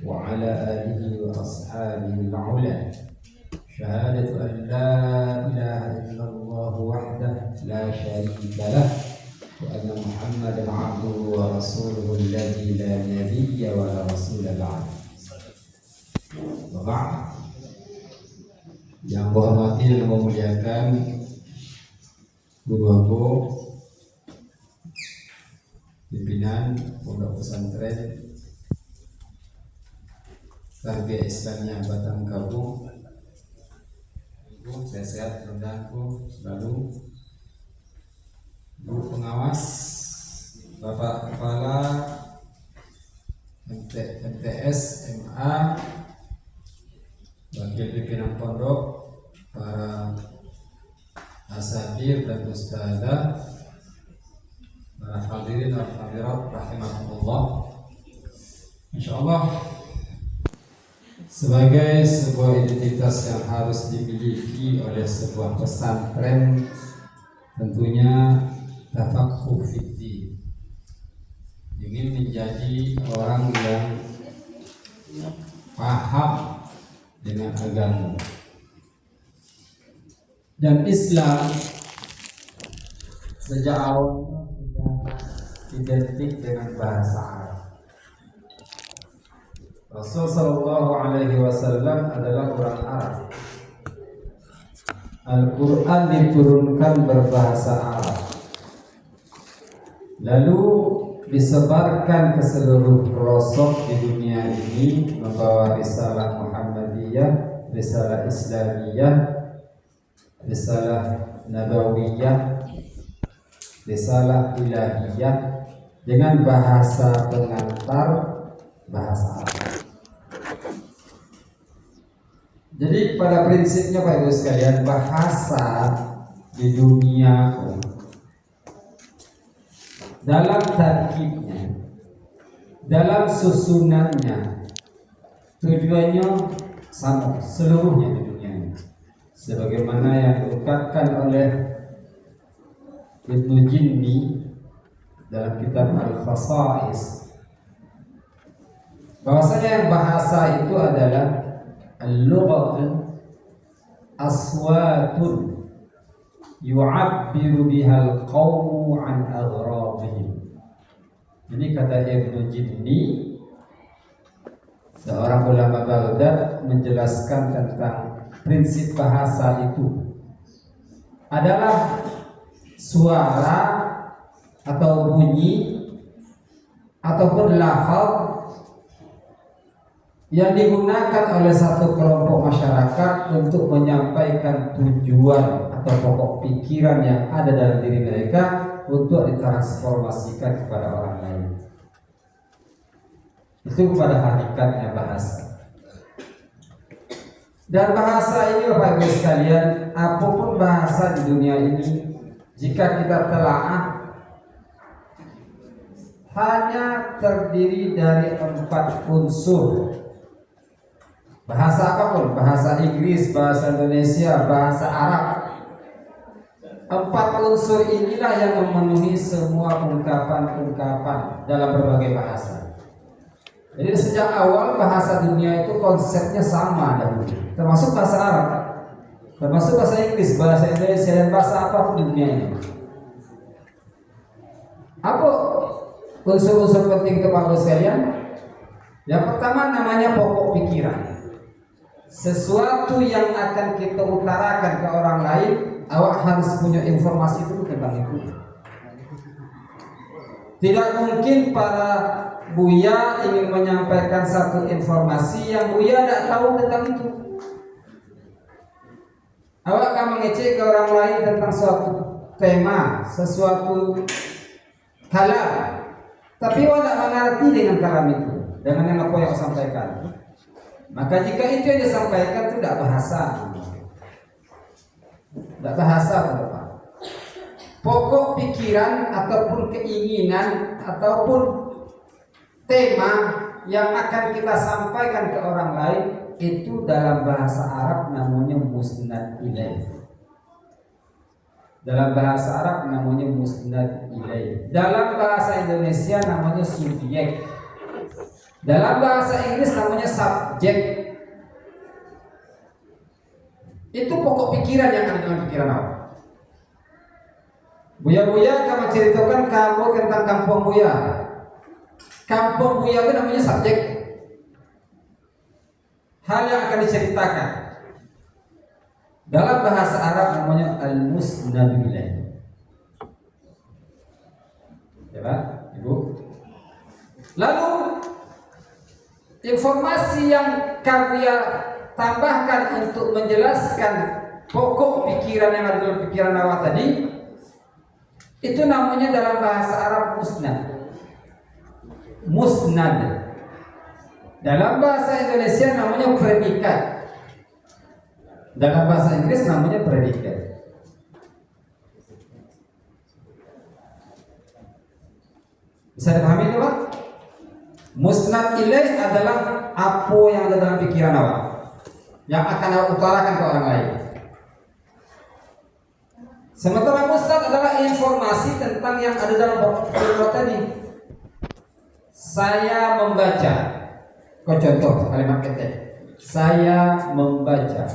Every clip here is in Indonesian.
وعلى آله وأصحابه العلا. شهادة أن لا إله إلا الله وحده لا شريك له وأن محمدا عبده ورسوله الذي لا نبي ولا رسول بعده. Bapak yang berhormati dan memuliakan Guru Abu pimpinan Pondok Pesantren Tarbiyah Islamiyah Batang Kabung, Ibu sehat-sehat mudah-mudahan selalu. Guru pengawas, Bapak Kepala MTS MA, Wakil Pimpinan Pondok, para asatidz dan ustadzah, para hadirin dan hadirat rahimahumullah. Insyaallah sebagai sebuah identitas yang harus dimiliki oleh sebuah pesantren, tentunya tafaqquh fiddin, ingin menjadi orang yang paham dengan agama. Dan Islam sejak awalnya sudah identik dengan bahasa Arab. Rasul sallallahu alaihi wasallam adalah orang Arab. Al-Quran diturunkan berbahasa Arab, lalu disebarkan ke seluruh pelosok di dunia ini, membawa risalah Muhammadiyah, risalah Islamiyah, risalah Nabawiyah, risalah Ilahiyah dengan bahasa pengantar bahasa Arab. Jadi pada prinsipnya Bapak Ibu sekalian, bahasa di dunia dalam tarkibnya, dalam susunannya, tujuannya sama seluruhnya di dunia ini. Sebagaimana yang diungkapkan oleh Ibnu Jinni dalam kitab Al-Fasa'is, bahwasanya yang bahasa itu adalah al-lughatu aswatun yu'abbiru bihal qawmu an aghrabihim. Ini kata Ibnu Jinni, seorang ulama Baghdad, menjelaskan tentang prinsip bahasa itu adalah suara atau bunyi ataupun lafaz yang digunakan oleh satu kelompok masyarakat untuk menyampaikan tujuan atau pokok pikiran yang ada dalam diri mereka untuk ditransformasikan kepada orang lain. Itu pada hakikatnya bahasa. Dan bahasa ini Bapak Ibu sekalian, apapun bahasa di dunia ini, jika kita telaah, hanya terdiri dari 4 unsur. Bahasa apapun, bahasa Inggris, bahasa Indonesia, bahasa Arab, 4 unsur inilah yang memenuhi semua ungkapan-ungkapan dalam berbagai bahasa. Jadi sejak awal bahasa dunia itu konsepnya sama dahulu, termasuk bahasa Arab, termasuk bahasa Inggris, bahasa Indonesia, dan bahasa apapun di dunia ini. Apa unsur-unsur penting itu Bapak sekalian? Yang pertama namanya pokok pikiran. Sesuatu yang akan kita utarakan ke orang lain, awak harus punya informasi dulu tentang itu. Tidak mungkin para buya ingin menyampaikan satu informasi yang buya tidak tahu tentang itu. Awak akan mengecek ke orang lain tentang suatu tema, sesuatu kalam, tapi awak tidak mengerti dengan kalam itu, dengan yang apa yang sampaikan. Maka jika itu yang disampaikan itu tidak bahasa, tidak bahasa Bapak. Pokok pikiran ataupun keinginan ataupun tema yang akan kita sampaikan ke orang lain itu dalam bahasa Arab namanya musnad ilaih. Dalam bahasa Arab namanya musnad ilaih. Dalam bahasa Indonesia namanya subjek. Dalam bahasa Inggris namanya subjek. Itu pokok pikiran yang ada dalam pikiran awak. Buya-buya kamu ceritakan kamu tentang kampung Buya. Kampung Buya itu namanya subjek. Hal yang akan diceritakan. Dalam bahasa Arab namanya al-musnadu ilaih. Ya Pak, Ibu. Lalu informasi yang kamu ya tambahkan untuk menjelaskan pokok pikiran yang ada dalam pikiran awak tadi, itu namanya dalam bahasa Arab musnad. Musnad. Dalam bahasa Indonesia namanya predikat. Dalam bahasa Inggris namanya predikat. Bisa dipahami itu Pak? Musnad ilaih adalah apa yang ada dalam pikiran awak, yang akan awak utarakan ke orang lain. Sementara musnad adalah informasi tentang yang ada dalam pikiran tadi. Saya membaca. Kau contoh kalimat kata. Saya membaca.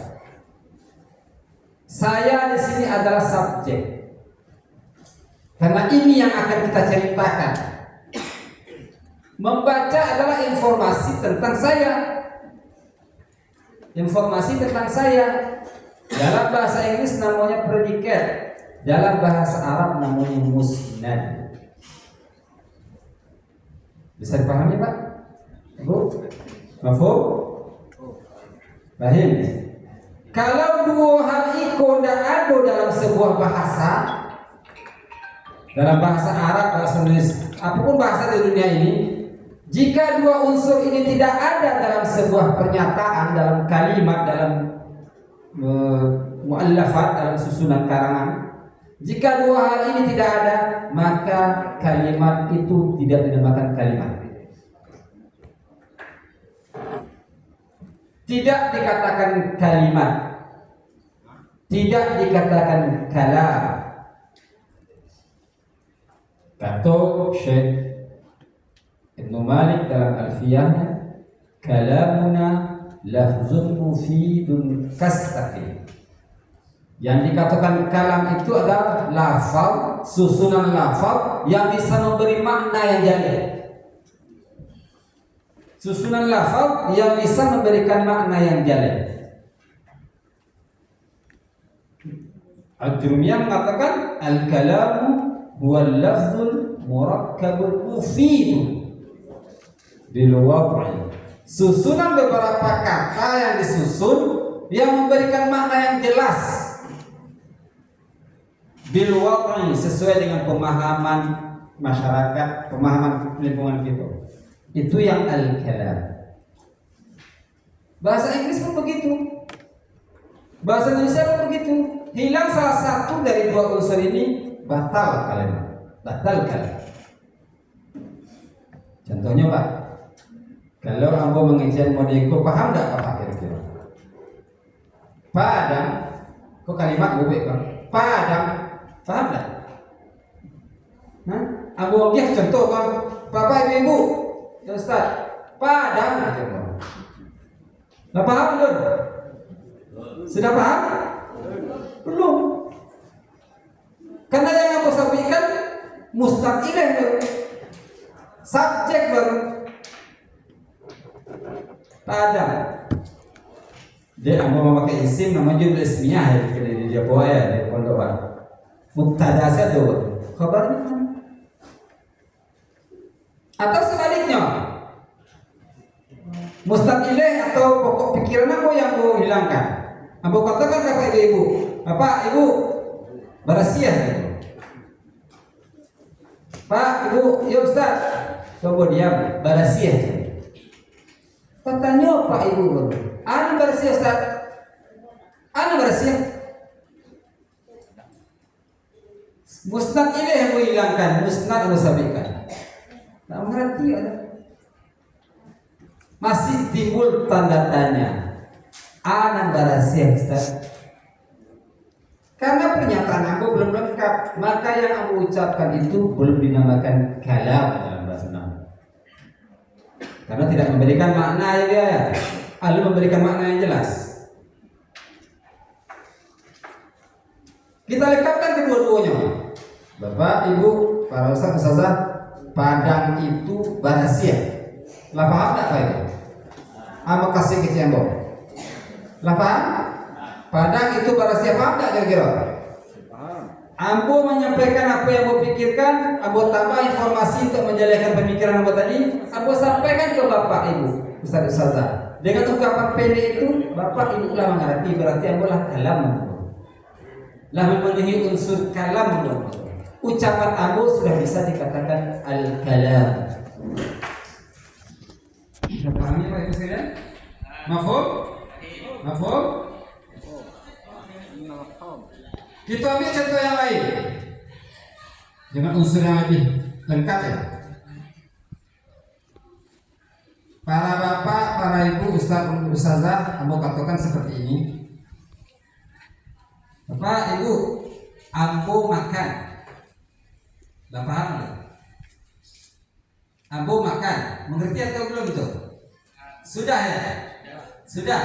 Saya di sini adalah subjek. Karena ini yang akan kita ceritakan. Membaca adalah informasi tentang saya. Informasi tentang saya. Dalam bahasa Inggris namanya predikat. Dalam bahasa Arab namanya musnad. Bisa dipahami Pak? Bu? Mafhum? Paham? Kalau dua hal itu tidak ada dalam sebuah bahasa, dalam bahasa Arab, bahasa Indonesia, apapun bahasa di dunia ini, jika dua unsur ini tidak ada dalam sebuah pernyataan, dalam kalimat, dalam muallafat, dalam susunan karangan, jika dua hal ini tidak ada, maka kalimat itu tidak dinamakan kalimat. Tidak dikatakan kalimat, tidak dikatakan kalam. Kata Syekh Ibnu Malik dalam Alfiyahnya, kalamuna lafzun mufidun kastaqim. Yang dikatakan kalam itu adalah lafal, susunan lafal yang bisa memberi makna yang jalil. Susunan lafal yang bisa memberikan makna yang jalil. Al-Jurmiyah mengatakan al-kalamu huwa al-lafzul murakkabul mufid bil wad'i. Susunan beberapa kata yang disusun yang memberikan makna yang jelas bil wad'i, sesuai dengan pemahaman masyarakat, pemahaman lingkungan kita. Itu yang al-kalam. Bahasa Inggris pun begitu. Bahasa Indonesia pun begitu. Hilang salah satu dari dua unsur ini, batal kalimat. Batal kalam. Contohnya Pak, kalau ambo mengajar modeko, paham tak apa kira-kira? Padang, kok kalimat gue kan? Padang, paham tak? Nah, ambo biar contoh kan, Bapak Ibu, ya Ustaz, padang aja kan? Nah, paham belum? Sudah paham? Belum. Karena yang ambo sampaikan mustaqileh baru, subjek baru. Padang. Dia ambo memakai isim nama jumlah ismiyah ya di dia bawa ya di pondokan. Mubtada saja tuh. Kabarnya. Atau sebaliknya. Mustaqileh atau pokok pikiran apa yang mau hilangkan? Ambo katakan kepada ibu, Bapak, Ibu, berasiah gitu. Pak, Ibu, ya Ustaz, coba diam, berasiah. Katanya Pak Ibu, anu berasiah Ustaz, anu berasiah. Musnad ini yang mau hilangkan, musnad harus sabikan. Tak mengerti ada. Masih timbul tanda tanya. Anu berasiah Ustaz. Karena pernyataan aku belum lengkap, maka yang aku ucapkan itu belum dinamakan kalam dalam bahasa Arab. karena tidak memberikan makna yang dia, lalu memberikan makna yang jelas. Kita lengkapkan kedua-duanya. Bapak, Ibu, para ustaz, ustazah, padang itu barasia. Lah paham tak Pak itu? Apa kasih kecil yang lah paham? Padang itu barasia, paham tak kira-kira? Ambo menyampaikan apa yang Ambo pikirkan, Ambo tambah informasi untuk menjalankan pemikiran Ambo tadi, Ambo sampaikan ke Bapak Ibu, Ustaz Ustazah. Dengan ungkapan pendek itu, Bapak Ibu lah mengerti, berarti Ambo lah kalam. Lah memenuhi unsur kalam. Ucapan Ambo sudah bisa dikatakan al-kalam. Sudah pahami Pak Ibu sekalian? Mafhum? Mafhum? Kita ambil contoh yang lain dengan unsur yang lebih lengkap ya. Para bapak, para ibu, ustaz, ustazah, Ambo katakan seperti ini. Bapak, ibu, Ambo makan. Dah paham tak? Ambo makan. Mengerti atau belum itu? Sudah ya? Sudah.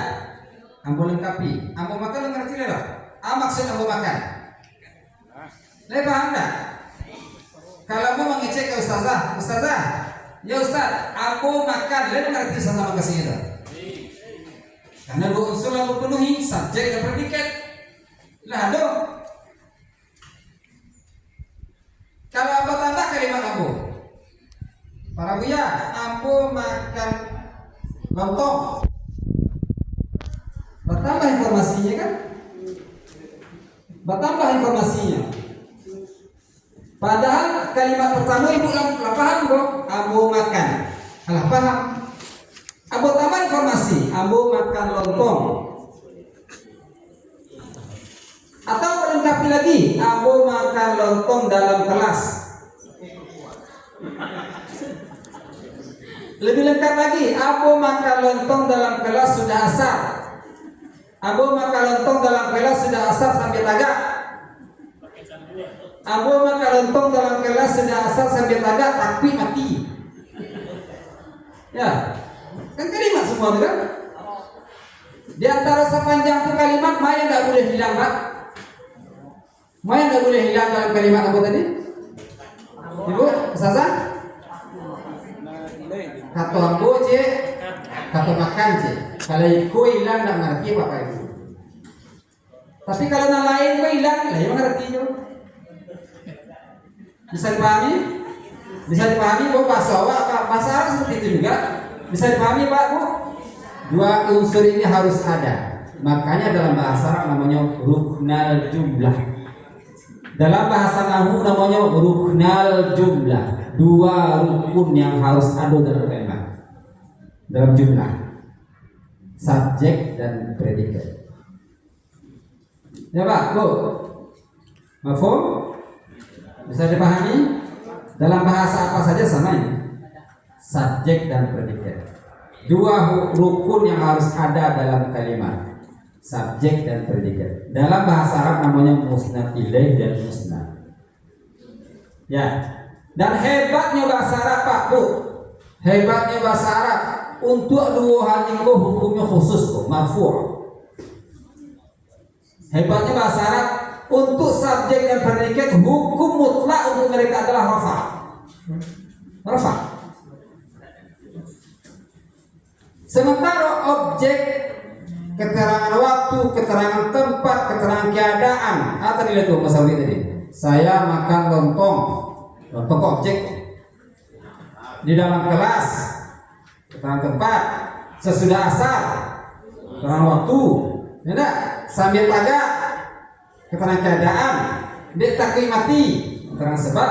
Ambo lengkapi. Ambo makan mengerti tak? Maksud Ambo makan. Saya paham tak? Kalau mau mengecek ke ustazah, ustazah, ya ustaz, Ambo makan, dia mengerti sama makasihnya tak? Karena dua unsur yang memenuhi subjek dan predikat. Lah dong. Kalau Ambo tambah kalimat Ambo, para buya, Ambo makan lontong. Bertambah informasinya kan? Bertambah informasinya. Padahal kalimat pertama ibu lah paham kok. Ambo makan. Alah paham. Ambo tambah informasi. Ambo makan lontong. Atau melengkapi lagi. Ambo makan lontong dalam kelas. Lebih lengkap lagi. Ambo makan lontong dalam kelas sudah asar. Ambo makan lontong dalam kelas sudah asar sampai tagak. Ambo makan lontong dalam kelas sudah asar sampai tagak tapi mati. Ya, kan kalimat semua itu kan? Di antara sepanjang itu kalimat, mana yang tidak boleh hilang Pak? Mana yang tidak boleh hilang dalam kalimat Ambo tadi? Ibu, Ustazah? Kata Ambo cik, kata makan cik. Kalau ikut hilang tak mengerti apa itu. Tapi kalau yang lain kau hilang, lah yang mengerti juga. Bisa dipahami? Bisa dipahami bahwa bahasa awak, bahasa Arab seperti itu juga. Bisa dipahami Pak Bu? Dua unsur ini harus ada. Makanya dalam bahasa Arab namanya ruknal jumlah. Dalam bahasa Nahwu namanya ruknal jumlah. Dua rukun yang harus ada dalam kalimat. Dalam jumlah. Subjek dan predikat. Ya Pak, Bu. Mafhum? Bisa dipahami? Dalam bahasa apa saja sama ini. Subjek dan predikat. Dua rukun yang harus ada dalam kalimat. Subjek dan predikat. Dalam bahasa Arab namanya musnad ilaih dan musnad. Ya. Dan hebatnya bahasa Arab Pak, Bu. Hebatnya bahasa Arab. Untuk dua hal itu hukumnya khusus kok, marfu'. Hebatnya bahasa Arab, untuk subjek dan predikat hukum mutlak untuk mereka adalah rafa. Rafa. Sementara objek, keterangan waktu, keterangan tempat, keterangan keadaan. Tadi lihat tuh Mas Awi tadi. Saya makan lontong. Lontong objek. Di dalam kelas. Keterangan tempat. Sesudah asar. Keterangan waktu. Ya enggak? Sambil tagak. Keterangan keadaan. Dia takui mati. Keterangan sebab.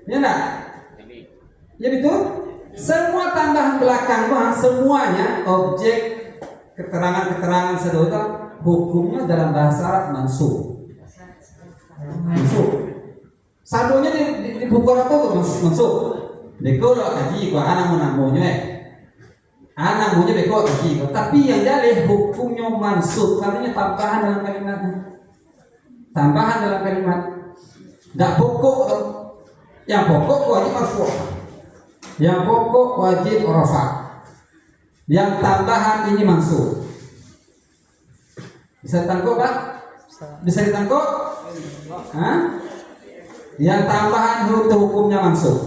Ya enggak? Ya betul? Semua tambahan belakang semuanya objek keterangan-keterangan sedotan hukumnya dalam bahasa Arab mansub. Mansub. Sadonya di buku Arab itu mansub. Beko lo kaji gua anak namunya anak maunya beko kaji gua. Tapi yang jadi hukumnya mansub karena tambahan dalam kalimat. Tambahan dalam kalimat. Enggak pokok. Yang pokok wajib marfu'. Yang pokok wajib rafa. Yang tambahan ini mansub. Bisa ditangkap Pak? Bisa ditangkap? Hah? Yang tambahan itu hukumnya mansub.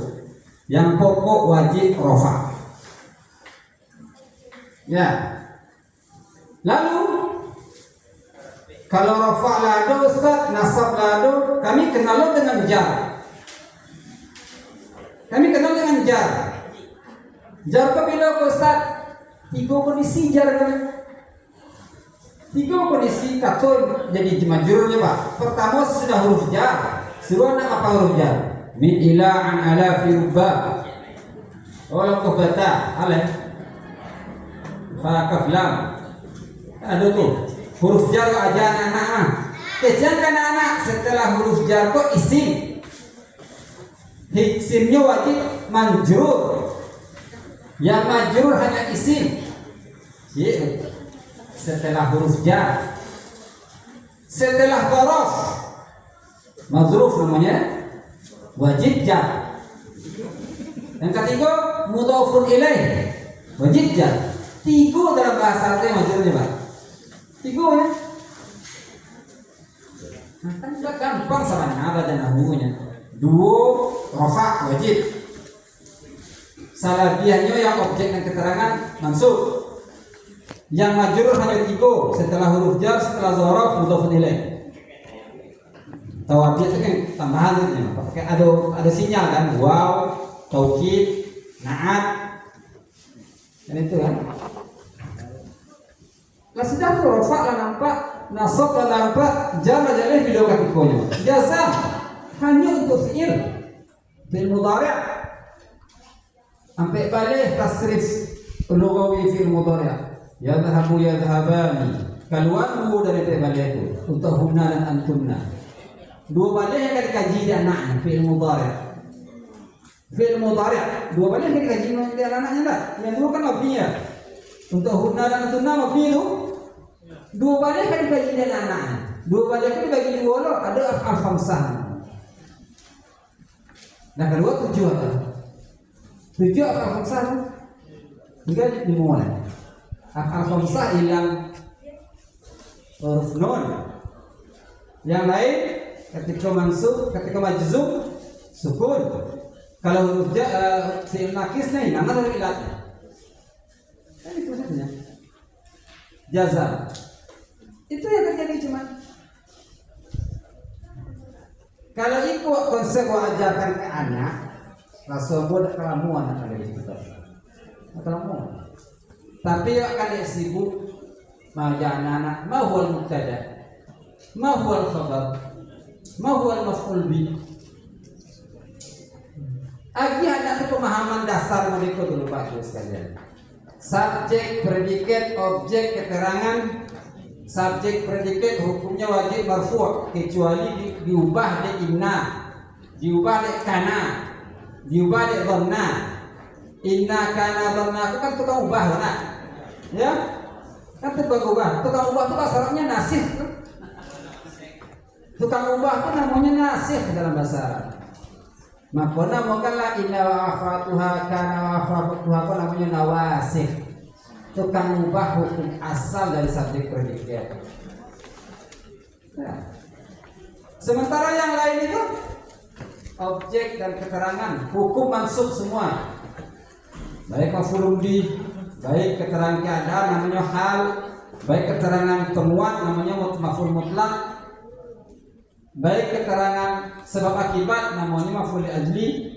Yang pokok wajib rafa. Ya. Lalu kalau rafa lado Ustaz, nasab lado, kami kenal dengan jar. Kami kenal dengan jar. Jar ke bila Ustaz? Tiga kondisi jar kan? Tiga kondisi kata jadi majrurnya Pak. Pertama sudah huruf jar. Seruan apa huruf jar? Min ila an ala fi rubba. Walau kebata alih. Fa kaf lam. Ada tuh huruf jar aja anak-anak. Kejangan anak setelah huruf jar kok isim. Isimnya wajib manjrur. Yang majrur hanya isim. Setelah huruf jar. Setelah dhorof mazruf namanya wajib jar. Yang ketiga mudhafun ilaih wajib jar. Tiga dalam bahasa Arab majrurnya Pak. Tiga ya. Nah, kan sudah gampang sama nada dan nahunya. Dua rafa wajib. Salabiahnya yang objek dan keterangan mansub. Yang majrur hanya tiga setelah huruf jar, setelah dzaraf, mudhafun ilaih. Tawabiah itu kan tambahan itu, pakai ada sinyal kan, waw, taukid, naat, dan itu kan. Lah sudah rafa lah nampak, nasab lah nampak, jar lah jalih video katikonya. Jazam hanya untuk fi'il mudhari'. Sampai balik tasrif lughawi fi'il mudhari'. Yadhahabu yadhabani. Keluarmu dari balik itu untuk hunna dan antunna. Dua balik yang dikaji di anaknya fi'il mudhari'. Fi'il mudhari'. Dua balik yang dikaji di anaknya enggak? Yang dulu kan mabniya. Untuk hunna dan antunna mabni itu. Dua balik yang dikaji di anaknya. Dua balik itu dibagi dua loh, ada af'al khamsah. Nah, kedua tujuh apa? Tujuh af'al khamsah. Enggak dimulai. Af'al khamsah hilang huruf nun. Yang lain ketika mansub, ketika majzum sukun. Kalau huruf fi'il nakisnya hilang dari ilatnya. Kan itu saja. Jazam. Itu yang terjadi cuma. Kalau ikut konsep ajarkan ke anak, rasa bodoh kelamu anak ada di situ. Kelamu. Tapi akan dia sibuk maja anak-anak. Ma huwal mubtada, ma huwal khabar, ma huwal maf'ul bi. Agi ada pemahaman dasar mereka dulu Pak Ibu sekalian. Subjek, predikat, objek, keterangan. Subjek, predikat hukumnya wajib marfu' kecuali diubah di inna, diubah di kana, diubah di dhanna. Inna kana dhanna itu kan tukang ubah kan? Ya? Kan tukang ubah. Tukang ubah itu bahasa Arabnya nasih. Tukang ubah itu namanya nasih dalam bahasa Arab. Makanya mungkinlah inna wa akhwatuha kana wa akhwatuha itu namanya nawasih. Tukang ubah hukum asal dari subjek predikat. Ya. Sementara yang lain itu objek dan keterangan hukum mansub semua. Baik maf'ul bih, baik keterangan keadaan namanya hal, baik keterangan penguat namanya maf'ul mutlak, baik keterangan sebab akibat namanya maf'ul ajli,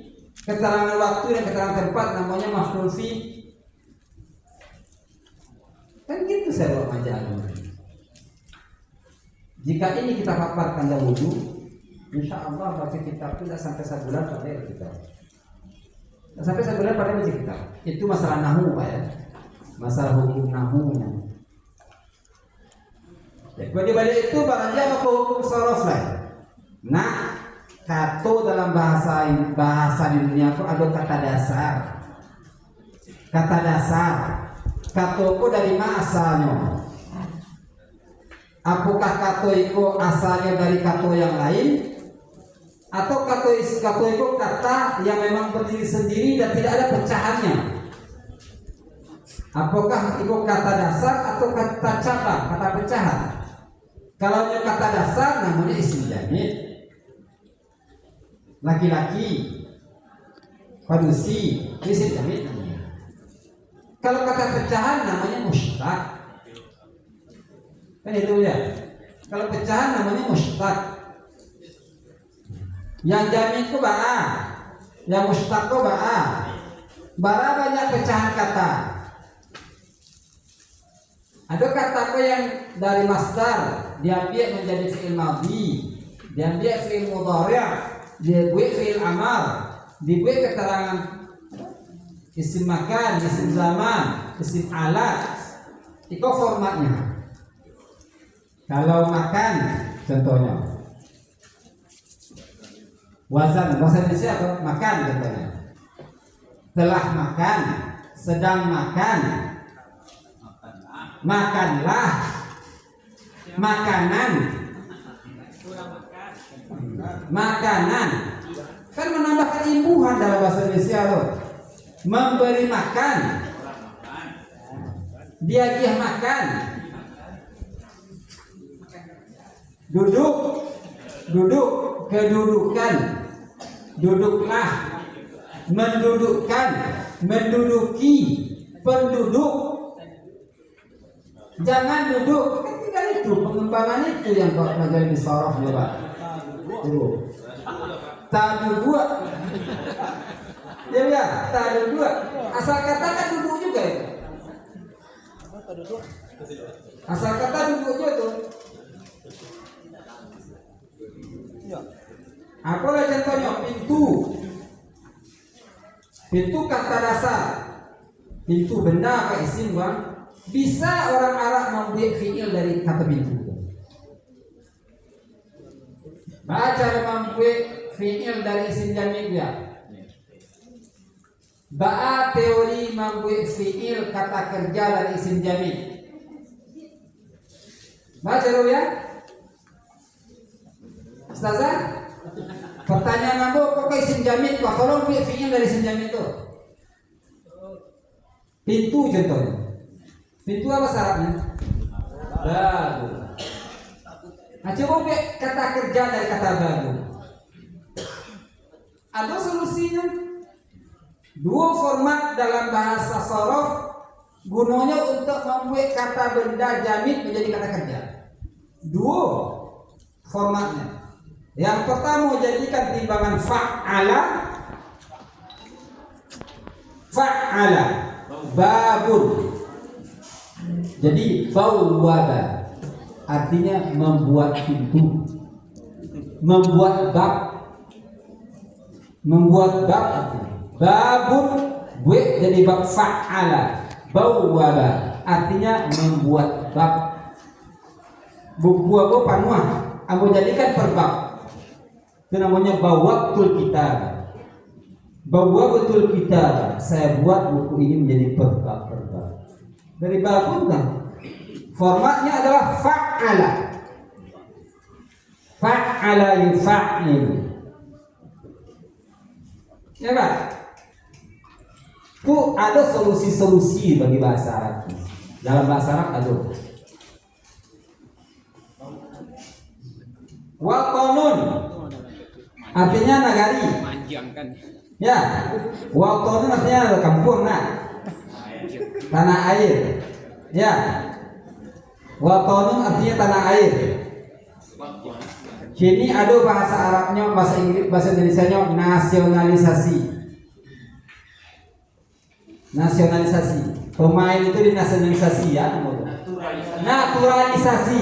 keterangan waktu dan keterangan tempat namanya maf'ul fi. Kan gitu saya buat majalah. Jika ini kita paparkan dahulu, insya Allah baca kitab itu tidak sampai sebulan pada kita. Sampai sebulan pada baca kitab. Itu masalah nahu Pak ya, masalah hukum nahunya. Ya, kalau dibalik itu barang apa hukum sorof lain. Nah, kata dalam bahasa di dunia itu ada kata dasar. Kata dasar. Katoku dari mana asalnya? Apakah kato itu asalnya dari kato yang lain? Atau kato itu kata yang memang berdiri sendiri dan tidak ada pecahannya. Apakah itu kata dasar atau kata cabang, kata pecahan? Kalau yang kata dasar namanya isim jamid, laki-laki, manusia, isim jamid namanya. Kalau kata pecahan namanya mushtaq. Kan itu ya. Kalau pecahan namanya mushtaq. Yang jamid itu ba'a, yang mushtaq itu ba'a. Ba'a banyak pecahan kata. Ada kata yang dari masdar diambil menjadi fi'il madhi, diambil fi'il mudhari', dibuat fi'il amar, dibuat keterangan isim makan, isim zaman, isim alat. Itu formatnya. Kalau makan contohnya wazan, bahasa Indonesia apa? Makan contohnya. Telah makan, sedang makan, makanlah, makanan, makanan. Kan menambahkan imbuhan dalam bahasa Indonesia loh. Memberi makan, diagih makan, duduk, duduk, kedudukan, duduklah, mendudukkan, menduduki, penduduk. Jangan duduk, kan tinggal itu pengembangan itu yang kau pelajari di sorof ya Pak. Tunggu. Tadu dua. Ya, tadu dua. Asal kata kan duduk juga itu. Asal kata duduk juga tuh. Apalah contohnya pintu. Pintu kata dasar. Pintu benda apa isim bang? Bisa orang Arab membuat fi'il dari kata pintu. Baca membuat fi'il dari isim jamid ya. Ba'a teori membuat fi'il kata kerja dari isim jamid. Baca dulu ya. Ustazah, pertanyaan aku kok isim jamid kok tolong buat fi'il dari isim jamid itu. Pintu contohnya. Pintu apa syaratnya? Babu. Nah coba buat kata kerja dari kata babu. Ada solusinya. Dua format dalam bahasa sorof gunanya untuk membuat kata benda jamid menjadi kata kerja. Dua formatnya. Yang pertama jadikan timbangan fa'ala, fa'ala, babun. Jadi bawwaba artinya membuat pintu, membuat bab, membuat bab artinya. Babun buat jadi bab fa'ala, bawwaba artinya membuat bab. Buku apa panuah, aku jadikan per bab. Itu namanya bawatul kitab. Bawa betul kitab. Saya buat buku ini menjadi per bab. Dari babun kan formatnya adalah fa'ala, fa'ala yufa'il ya Pak. Itu ada solusi-solusi bagi bahasa Arab. Dalam bahasa Arab ada watonun artinya nagari ya, watonun artinya kampung tanah air ya. Watonun artinya tanah air. Sini ada bahasa Arabnya, bahasa Inggris, bahasa Indonesianya nasionalisasi. Nasionalisasi. Pemain itu dinasionalisasi ya. Naturalisasi.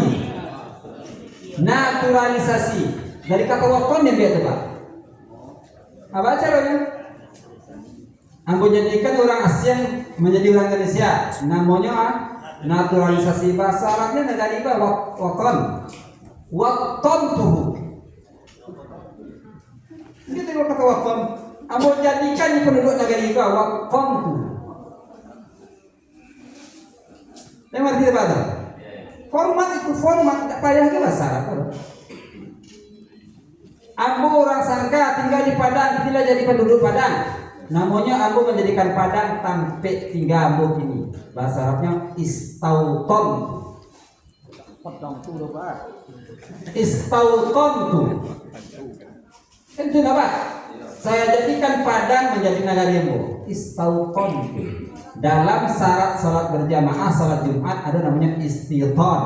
Naturalisasi. Dari kata waton yang dia Pak. Apa caranya? Aku jadikan orang ASEAN menjadi orang Indonesia. Namanya naturalisasi. Bahasa Arabnya negara iba waton. Waton tuh. Ini tadi kata waton. Aku jadikan di penduduk negara iba waton tuh. Yang arti apa? Format itu format. Tak payah ke bahasa Arab. Ambo orang sangka tinggal di Padang, tidak jadi penduduk Padang. Namanya Ambo menjadikan Padang sampai tinggal Ambo kini. Bahasa Arabnya istauton. Istauton tu. Itu apa? Saya jadikan Padang menjadi nagari Ambo. Istauton tu. Dalam syarat salat berjamaah salat Jumat ada namanya istiton.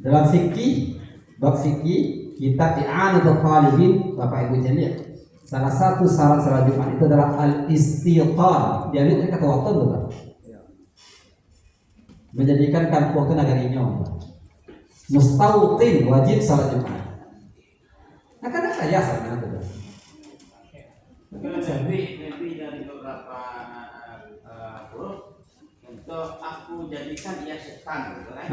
Dalam fikih, bab fikih kitab I'anatul Talibin, Bapak Ibu jeliat. Salah satu syarat salat Jumat itu adalah al-istiqan. Dia itu kata waktu itu, Pak. Menjadikan kampung itu nagarinya. Mustautin wajib salat Jumat. Nah, kadang saya sama itu. Lebih dari beberapa huruf untuk aku jadikan ia setan, gitu kan?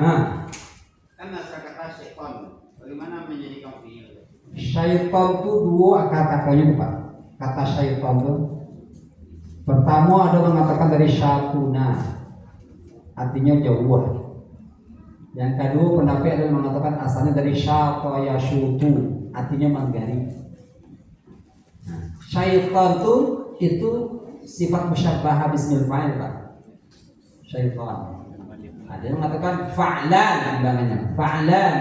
Kan asal kata setan. Bagaimana menjadikan fiil? Syaitan itu dua kata-katanya, Pak. Kata syaitan itu pertama ada mengatakan dari syatuna, artinya jauh. Yang kedua pendapat ada mengatakan asalnya dari syata yashutu, artinya menggari. Syaitan itu sifat musyabbah bismil fa'il, Pak. Syaitan. Ada yang mengatakan fa'lan, timbangannya fa'lan.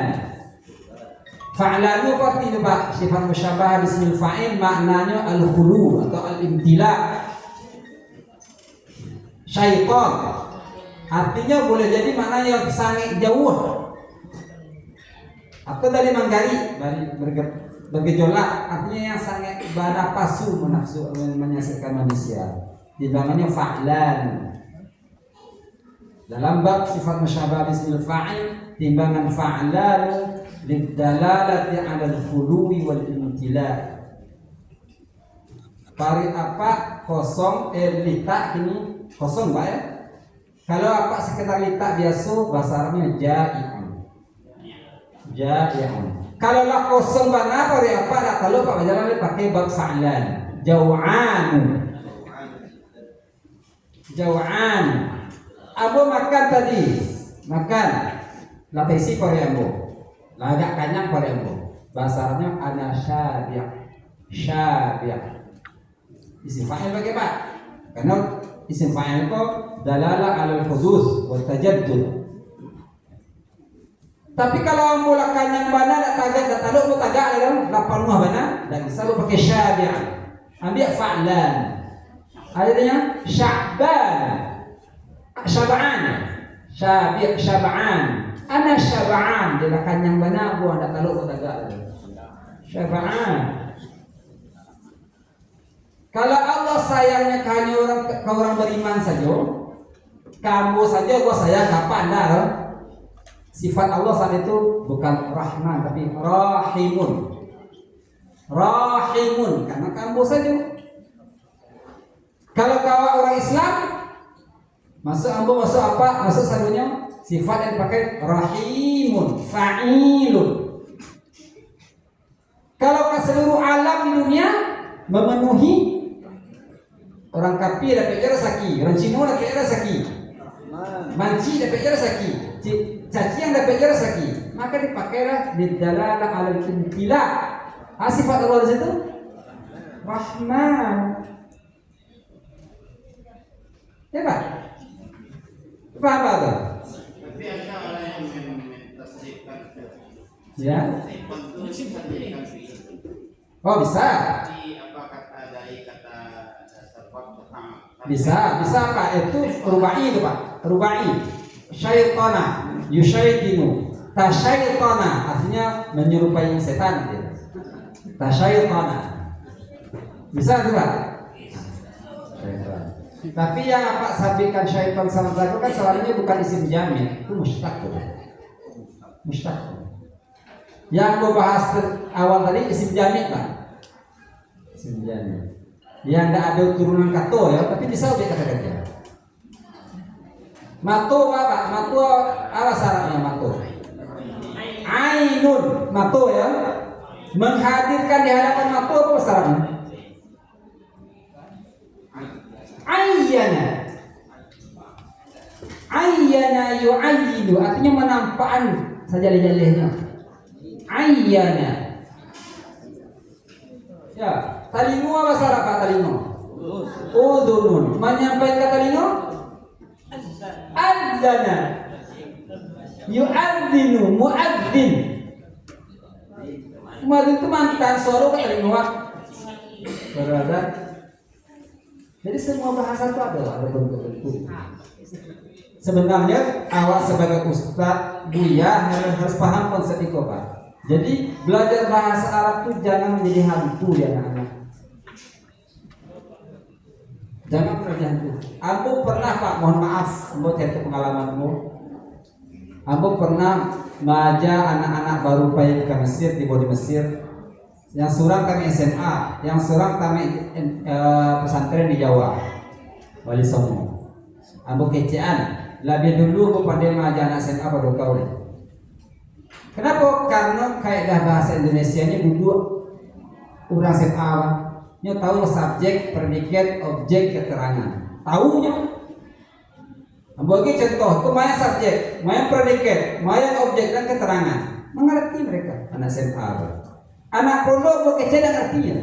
Fa'lan itu artinya, Pak, sifat musyabbah bismil fa'il maknanya al-khulu atau al-imtila. Syaitan artinya boleh jadi maknanya yang sangat jauh atau dari menggari, dari bergejolak, artinya yang sangat barapasu menafsu menyaksikan manusia. Timbangannya fa'lan. Dalam bab sifat musyabbah bismil fa'il, timbangan fa'lan lidalalati 'ala al-khuluwi wal imtila. Parit apa kosong litak ini kosong, Pak ya. Kalau apa sekitar litak biasa bahasa Arabnya ja'i'un. Ja'i'un. Kalau lah kosong bana parit apa tak kalau Pak jalan pakai bab fa'lan. Jau'an. Jau'an. Abu makan tadi. Makan. Latisi parit Abu. Lagak kanyang pada Abu. Bahasa Arabnya ana syabi'. Syabi'. Isim fa'il bagaimana, Pak? Karena isim fa'il itu dalalah 'alal hudus wa tajaddud. Tapi kalau mula kanyang bana dak tagak dak taluk mu tagak dalam lapan rumah bana dan selalu pakai syabi'. Ambil fa'lan. Artinya sya'ban. Syab'an. Syabi' syab'an. Ana syab'an, dia kanyang bana bu anda taluk mu tagak. Syab'an. Kalau Allah sayangnya hanya ke orang beriman saja, kamu saja gua sayang apa anda? Sifat Allah saat itu bukan Rahman tapi Rahimun. Rahimun karena kamu saja. Kalau kau orang Islam, masuk ambo masuk apa? Masuk satunya sifat yang pakai Rahimun, Fa'ilun. Kalau ke seluruh alam di dunia memenuhi orang kafir dapat rezeki, orang Cina dapat rezeki, manci dapat rezeki, caci yang dapat rezeki, maka dipakailah di dalalah alal intila. Sifat Allah di situ Rahman. Ya Pak? Paham Pak? Tapi ada orang yang mentasrifkan ya. menjadikan fiil. Oh bisa. Jadi apa kata dari kata sebab pertama? Bisa Pak, itu rubai itu Pak, rubai. Syaitana, yusyaitinu, tasyaitana artinya menyerupai setan gitu. Tasyaitana. Bisa itu Pak? Syaitan. Tapi yang apa sabikan syaitan sama itu kan soalnya bukan isim jamil, itu mustaq. Mustaq. Yang mau bahas awal tadi isim jamil Pak. Isim jamil. Yang tidak ada turunan kato ya, tapi bisa dia kata-kata. Mato apa? Mato apa syaratnya mato? Ainun, mato ya. Menghadirkan di hadapan mato apa syaratnya? Ayyana. Ayyana yu'ayyinu artinya menampakkan saja jalihnya. Ayyana. Ya, talingo bahasa Arab Pak talingo. Udunun. Menyampaikan kata talingo? Adzana. Yu'adzinu mu'adzin. Mu'adzin itu mantan suara kata talingo. Berada. Jadi semua bahasa itu ada bentuk-bentuk. Sebenarnya awak sebagai ustadz, buya harus paham konsep itu Pak. Jadi belajar bahasa Arab itu jangan menjadi hantu ya anak-anak. Jangan menjadi hantu. Aku pernah Pak, mohon maaf, buat cerita pengalamanmu. Aku pernah mengajak anak-anak baru baik ke Mesir, di Mesir. Yang surang kami SMA, yang surang kami pesantren di Jawa, Wali Songo. Aku kecean, lebih dulu aku pandai mengajak anak SMA baru kau deh. Kenapa? Karena kaidah bahasa Indonesia ini duduk orang SMA, nya tahu subjek, predikat, objek, keterangan. Tahunya. Bagi contoh, itu maya subjek, maya predikat, maya objek dan keterangan. Mengerti mereka anak SMA. Anak pondok kecil dan artinya.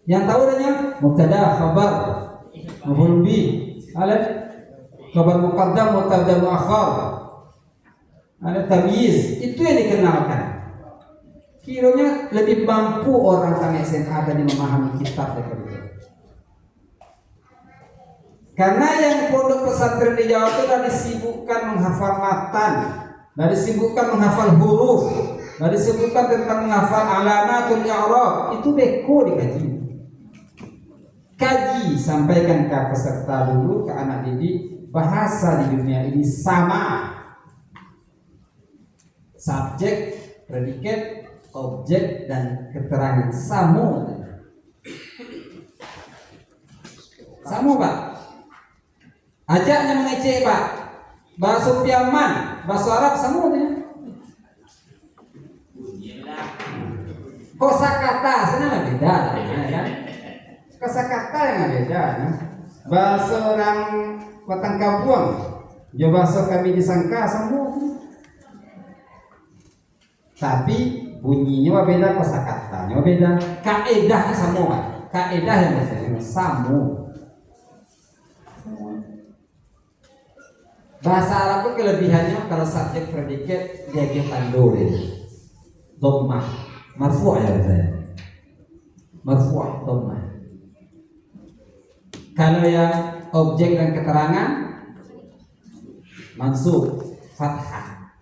Yang tahu adanya mubtada, khabar, maf'ul bih, alif, khabar muqaddam, mubtada muakhar. Ada tamyiz, itu yang dikenalkan. Kiranya lebih mampu orang kami SMA tadi memahami kitab daripada itu. Karena yang pondok pesantren di Jawa itu sudah disibukkan menghafal matan, sudah disibukkan menghafal huruf, sudah disibukkan tentang menghafal alamatul i'rab, itu beko dikaji. Kaji, sampaikan ke peserta dulu, ke anak didik, bahasa di dunia ini sama. Subjek, predikat, objek dan keterangan sama. Sama Pak. Ajaknya mengecek Pak. Bahasa Piaman, bahasa Arab sama ya. Kosakata sebenarnya beda kan? Kosakata yang beda ya. Bahasa orang Batang Kabuang, ya bahasa kami disangka semua. Tapi bunyinya beda, kosakatanya beda, kaedahnya sama, kaedah yang biasanya sama. Bahasa Arab itu kelebihannya kalau subjek predikat dia tandur, dhammah, marfu' ya saya, marfu' dhammah. Kalau yang objek dan keterangan mansub, fathah,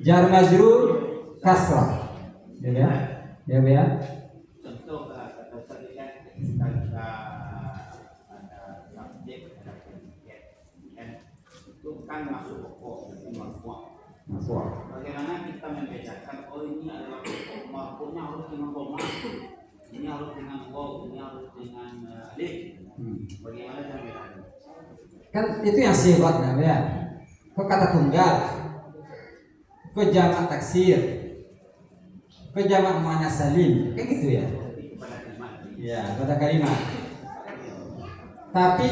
jar majrur, kasrah, ya, ya. Contoh kata predikat ada subjek, ada predikat, itu kan masuk pokok, itu marfu'. Bagaimana kita membedakan? Oh ini adalah pokok, marfu'nya harus dengan koma, ini harus dengan waw, ini harus dengan alif. Bagaimana cara membedakan? Kan itu yang sifatnya ya. Kok kata tunggal, kok jamak taksir, kok jamak muannas salim, kayak gitu ya. Ya, pada kalimat. Tapi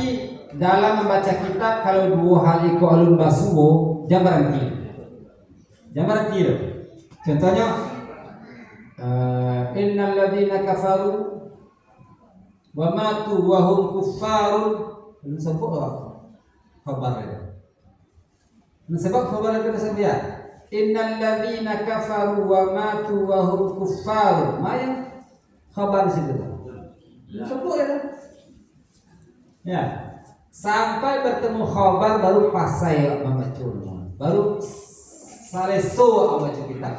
dalam membaca kitab kalau dua hal iku alun basubo jangan berhenti. Contohnya innal ladzina kafaru wa matu wa hum kuffarun, sebut khabar itu. Sebab khabar itu disebut innal ladzina kafaru wa matu wa hum kuffarun. Maya khabar situ. Sebut ya. Sampai bertemu khabar baru pasai memacul, baru saleso membaca kitab.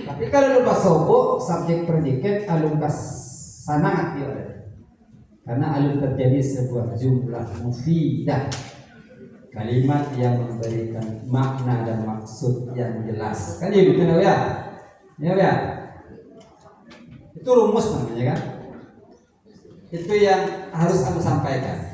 Tapi kalau lupa sobok subjek predikat alun kas sangat ya. Karena alun terjadi sebuah jumlah mufidah, kalimat yang memberikan makna dan maksud yang jelas. Kan ya betul ya? Ya. Itu rumus namanya kan? Itu yang harus aku sampaikan.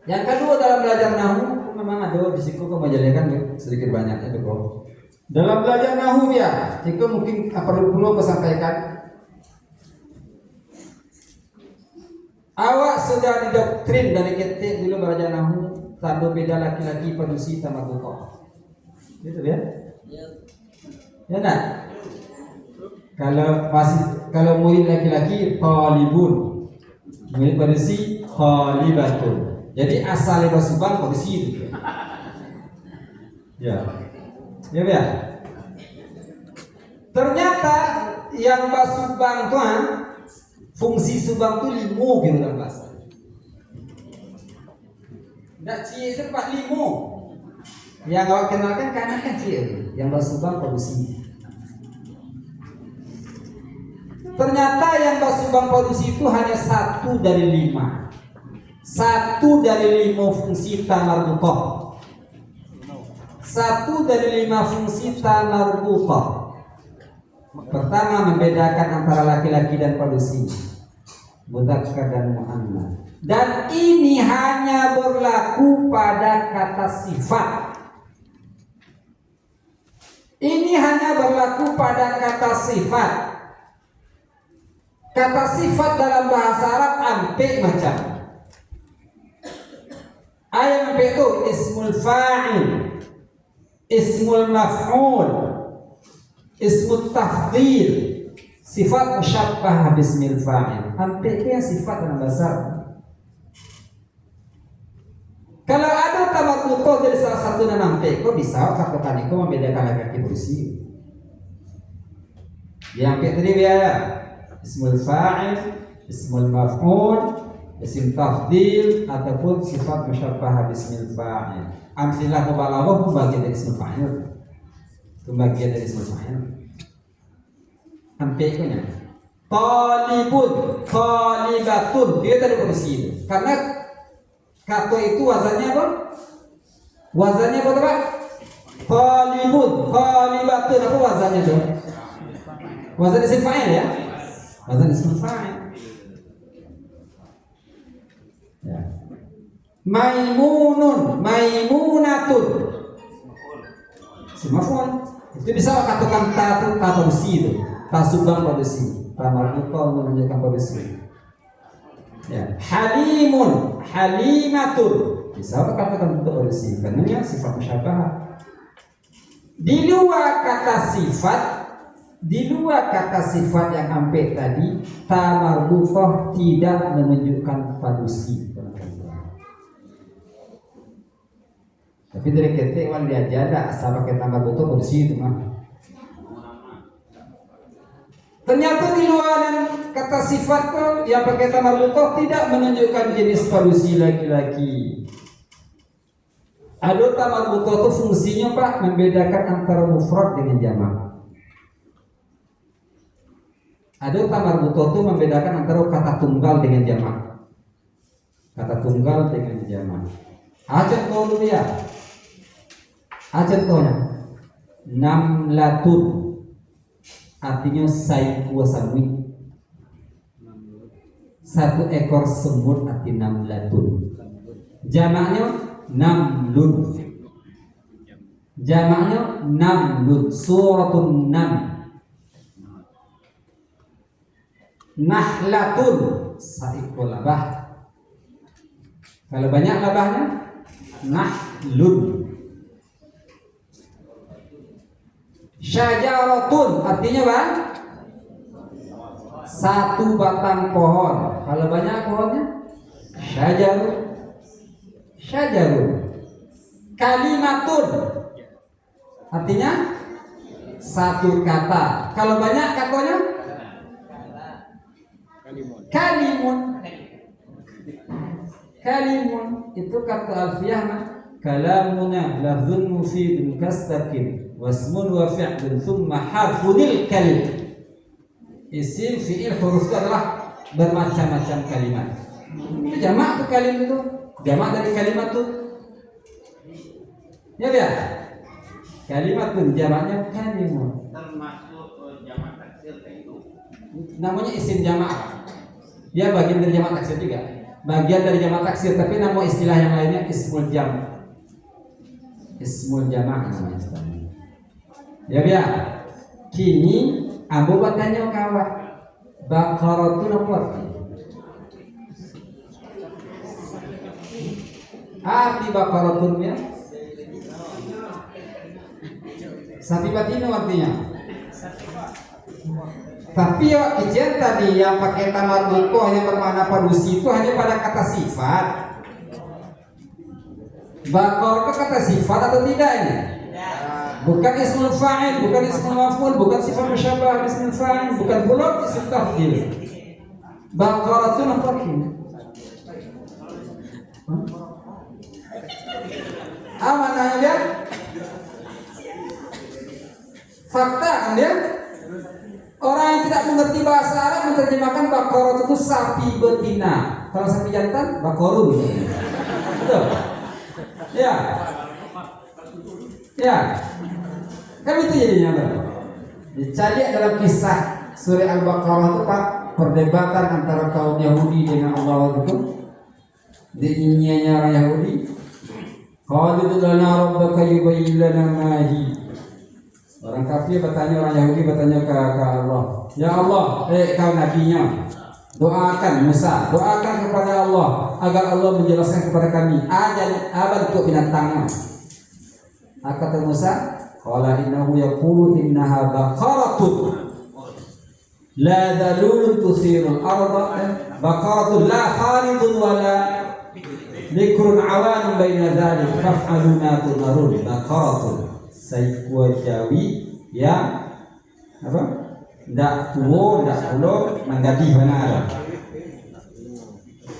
Yang kedua dalam belajar nahu memang ada risiko kemajelaskan sedikit banyaknya itu bro. Dalam belajar nahu ya, jika mungkin perlu aku sampaikan. Awak sudah didoktrin dari kecil dulu belajar nahu, tanda beda laki-laki padusi sama buka. Gitu ya? Ya nak? Kalau murid laki-laki talibun, murid posisi talibatun. Jadi asal basubang posisi itu. Ya. Ya. Ternyata yang basubang tuh fungsi subang tuh limo gitu dalam bahasa. Nggak cie sempat limo. Yang awak kenalkan karena kan cie. Yang basubang produksi. Ternyata yang basubang produksi itu hanya 1 dari 5. 1 dari 5 fungsi tamarbutoh. 1 dari 5 fungsi tamarbutoh. Pertama, membedakan antara laki-laki dan produksi, mudzakkar dan muannas. Dan ini hanya berlaku pada kata sifat. Ini hanya berlaku pada kata sifat. Kata sifat dalam bahasa Arab ampe macam. Ayat ampe itu ismul fa'il, ismul maf'ul, ismul tafdhil, sifat musyabbah bismil fa'il. Ampe itu yang sifat dalam bahasa Arab. Kalau ada tamarbutoh dari salah satu nama ampe, kok bisa katakan itu membedakan laki-laki bersih. Yang ampe tadi ya. Ismul fa'il, ismul maf'ul, isim tafdil ataupun sifat musyabbah bismil fa'il. Amsilah mubalaghah pun bagian dari ismul fa'il. Itu bagian dari ismul fa'il. Sampai ikunya. Talibun, talibatun, dia tadi posisi. Karena kata itu wazannya apa? Wazannya apa, Pak? Talibun, talibatun, apa wazannya tuh? Wazan isim fa'il ya? Wazan ismul fa'il. Ya. Maimunun, maimunatun. Maf'ul. Itu bisa katakan ta produksi itu. Ta subang produksi. Ta marbutoh menunjukkan produksi. Ya. Halimun, halimatun. Bisa katakan untuk produksi karena sifat musyabbah. Di luar kata sifat yang ampe tadi, tamarbutoh tidak menunjukkan padusi. Tapi dari ketik wan dia jada asal pakai tamarbutoh padusi itu mah. Ternyata di luar kata sifat yang pakai tamarbutoh tidak menunjukkan jenis padusi laki-laki. Ada tamarbutoh itu fungsinya Pak membedakan antara mufrad dengan jamak. Ada tamarbutoh itu membedakan antara kata tunggal dengan jamak. Kata tunggal dengan jamak. Contoh dulu ya. Contohnya. Namlatun. Artinya saiku wasamwi. 1 ekor semut arti namlatun. Jamaknya namlun. Jamaknya namlun. Suratun nam. Nahlatun, saikul labah. Kalau banyak labahnya, nahlun. Syajaratun, artinya apa? 1 batang pohon. Kalau banyak pohonnya, syajarun. Syajarun. Kalimatun, artinya 1 kata. Kalau banyak katanya, Kalimun itu kata alfiyah mah kalamuna lafzun mufidun kastaqim wasmun wa fi'lun thumma harfunil kalim. Isim fi'il huruf itu adalah bermacam-macam kalimat. Itu jamak tuh kalim itu. Jamak dari kalimat tuh. Ya biar. Kalimat tuh jamaknya kalimun. Termasuk jamak taksir itu. Namanya isim jamak. Dia bagian dari jamak taksir juga. Bagian dari jamak taksir, tapi nama istilah yang lainnya ismul jam. Ismul jamak namanya. Ya biar. Kini Abu bertanya kawan, baqaratun apa arti? Arti baqaratun ya? Sapi batino artinya. Tapi ya kejadian tadi yang pakai tamar bukoh yang bermakna padusi itu hanya pada kata sifat. Bakor itu kata sifat atau tidak ini? Bukan ismul fa'il, bukan ismul maf'ul, bukan sifat musyabah ismul fa'il, bukan pula isim tafdhil. Bakor itu apa ini? Mana dia? Fakta kan dia? Orang yang tidak mengerti bahasa Arab menerjemahkan bakorot itu sapi betina. Kalau sapi jantan, bakorun. Betul? Ya. Ya. Kan itu jadinya, Bro. Dicari dalam kisah surah Al-Baqarah itu Pak, perdebatan antara kaum Yahudi dengan Allah itu. Dinyinya orang Yahudi. Qalu lana rabbaka yubayyin lana ma hi. Orang kafir bertanya, orang Yahudi bertanya ke Allah, ya Allah, kau nabinya, doakan Musa, doakan kepada Allah agar Allah menjelaskan kepada kami apa bentuk binatangnya. Kata Musa, qala innahu yaqulu innaha baqaratun la dalulun tusirul arda baqaratun la kharidun wala likrun awanun baina dzalik faf'aluna tumarun baqaratun Saikua Jawi yang apa? Ndak tuo, ndak pulo, mengganti benar.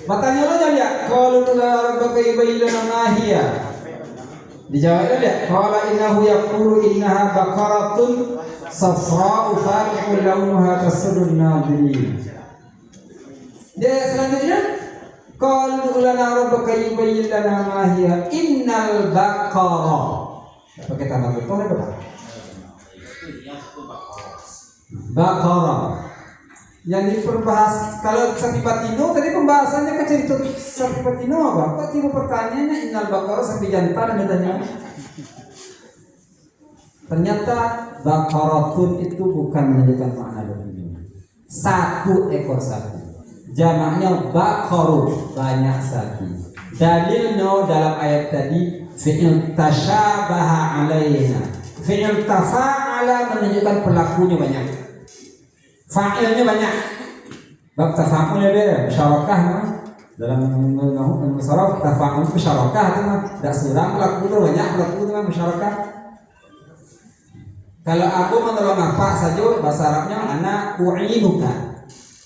Bertanya lo jadi ya, kalau tu rabbaka yubayyin lana hiya. Dijawab dia, qala innahu yaqulu innaha baqaratun safra'u faqi'un launuha tasudun nadirin. Dia selanjutnya, qalu lana rabbaka yubayyin lana ma hiya innal baqara. Pakai tambah betul apa Pak? Baqarah. Yang diperbahas kalau sapi batino tadi pembahasannya kan cerita sapi batino apa? Kok tiba pertanyaannya innal baqarah sapi jantan katanya. Ternyata baqaratun itu bukan menunjukkan makna batino. Satu ekor sapi. Jamaknya baqaru, banyak sapi. Dalilnya dalam ayat tadi fi'il tashabaha alaina. Fi'il tafa'ala menunjukkan pelakunya banyak. Fa'ilnya banyak. Bab tafa'ulnya beda, musyarakah dalam musyarakah tafa'ul musyarakah itu mah enggak seorang pelaku itu banyak pelaku itu mah musyarakah. Kalau aku menolong apa saja bahasa Arabnya ana u'inuka.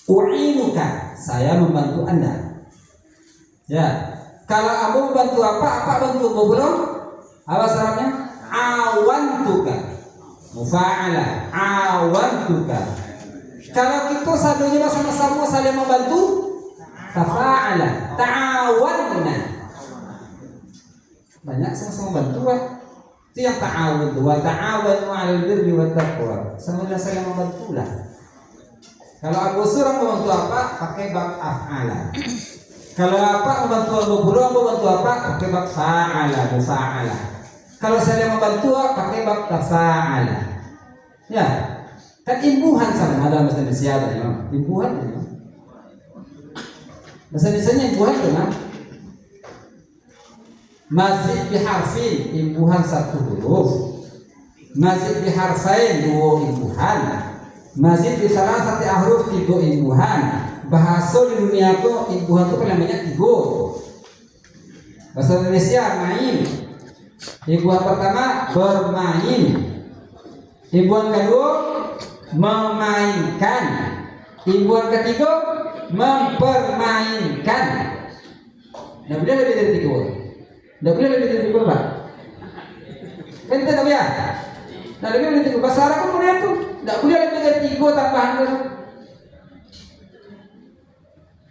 U'inuka, saya membantu Anda. Ya. Kalau Abu bantu apa bantu Abu belum? Apa syaratnya? Awantuka. Mufa'ala. Awantuka. Kalau kita sadunya sama-sama saling membantu, tafa'ala. Ta'awanna. Banyak sama-sama bantu kan? Itu yang ta'awun. Wa ta'awanu 'alal birri wat taqwa. Sama-sama saling membantulah. Kalau Abu Surah membantu apa? Pakai bab af'ala. Kalau apa membantu Abu Burung, membantu apa? Pakai bab fa'ala, mufa'ala. Kalau saya membantu pakai bab tafa'ala. Ya, kan imbuhan sama dalam bahasa Indonesia ada ya. Imbuhan ya. Bahasa Indonesia imbuhan itu kan? Mazid biharfin, imbuhan satu huruf. Mazid biharfain, dua imbuhan. Mazid bi salasati ahruf, tiga imbuhan. Bahasa di dunia itu imbuhan itu paling banyak 3. Bahasa Indonesia main. Imbuhan pertama bermain. Imbuhan kedua memainkan. Imbuhan ketiga mempermainkan. Tidak boleh lebih dari 3. Tidak boleh lebih dari 3 Pak. Kan tidak boleh. Tidak lebih dari 3. Bahasa Arab pun itu tidak boleh lebih dari 3 tambahan dulu.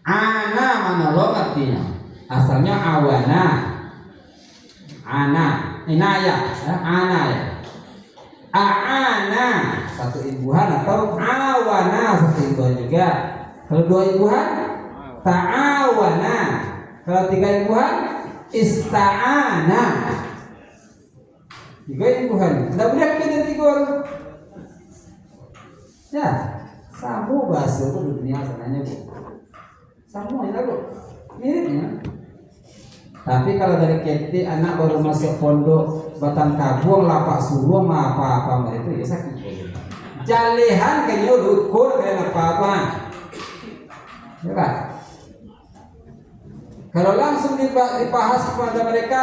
Ana mana lo artinya? Asalnya awana. Ana, inaya, ana ya. Aana satu imbuhan atau awana satu imbuhan juga. Kalau 2 imbuhan ta'awana. Kalau 3 imbuhan ista'ana. 3 imbuhan. Tidak boleh lebih dari 3. Ya, samu bahasa itu dunia sebenarnya Bu. Semua ya Bu, miripnya. Tapi kalau dari kecil anak baru masuk pondok batang kabung lapak suruh apa-apa itu ya sakit. jalehan kayaknya ukur kayak apa-apa. Ya kan? Kalau langsung dibahas kepada mereka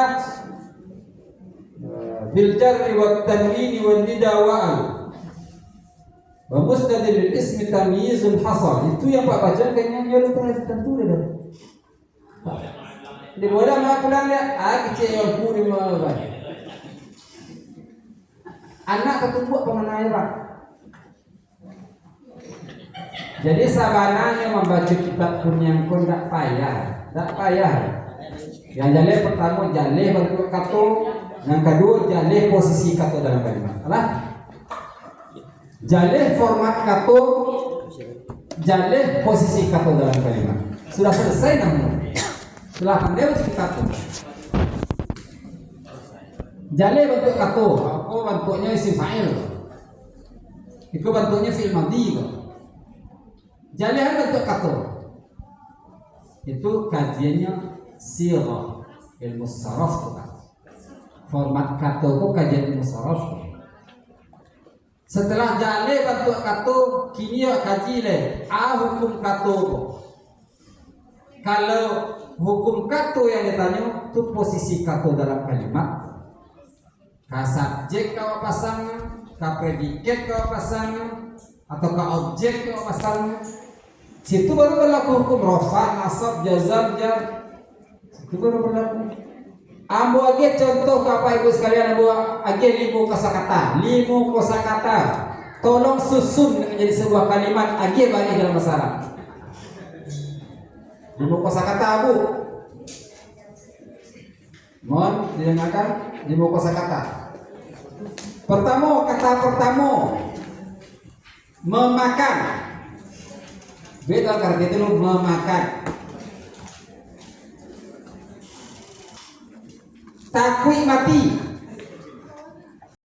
bil jarri wat tanwini wan nidawa'al wa mustadil ismi tamyizun hasal, itu yang Pak baca kayaknya nyuruh tentu dah. Di bodoh mah pulang dia, kecil yang kuri mah. Anak ketumbuh pengenai Pak. Jadi sabananya membaca kitab kunyang pun tak payah. Yang jaleh pertama jaleh bentuk kato, yang kedua jaleh posisi kato dalam kalimat. Alah? Jaleh format kato, jaleh posisi kato dalam kalimat. Sudah selesai namun. Setelah pandai baca kato. Jaleh bentuk kato, bentuknya isim fa'il. Itu bentuknya fi'il madhi. Jaleh bentuk kato. Itu kajiannya sirah ilmu saraf bukan. Format kato itu kajian ilmu saraf. Setelah jaleh bentuk kato, kini kaji le hukum kato. Kalau hukum kato yang ditanya itu posisi kato dalam kalimat, ka subjek ka pasangan, ka predikat ka pasangan, atau ka objek ka pasangan. Situ baru berlaku hukum rofa, nasab, jazam, jar. Situ baru berlaku. Ambo age contoh Bapak Ibu sekalian, ambo age 5 kosakata. 5 kosakata. Tolong susun menjadi sebuah kalimat age banyak dalam bahasa Arab. 5 kosakata Bu. Mohon didengarkan 5 kosakata. Pertama, kata pertama memakan. Beda karena itu memakan. Takwi mati.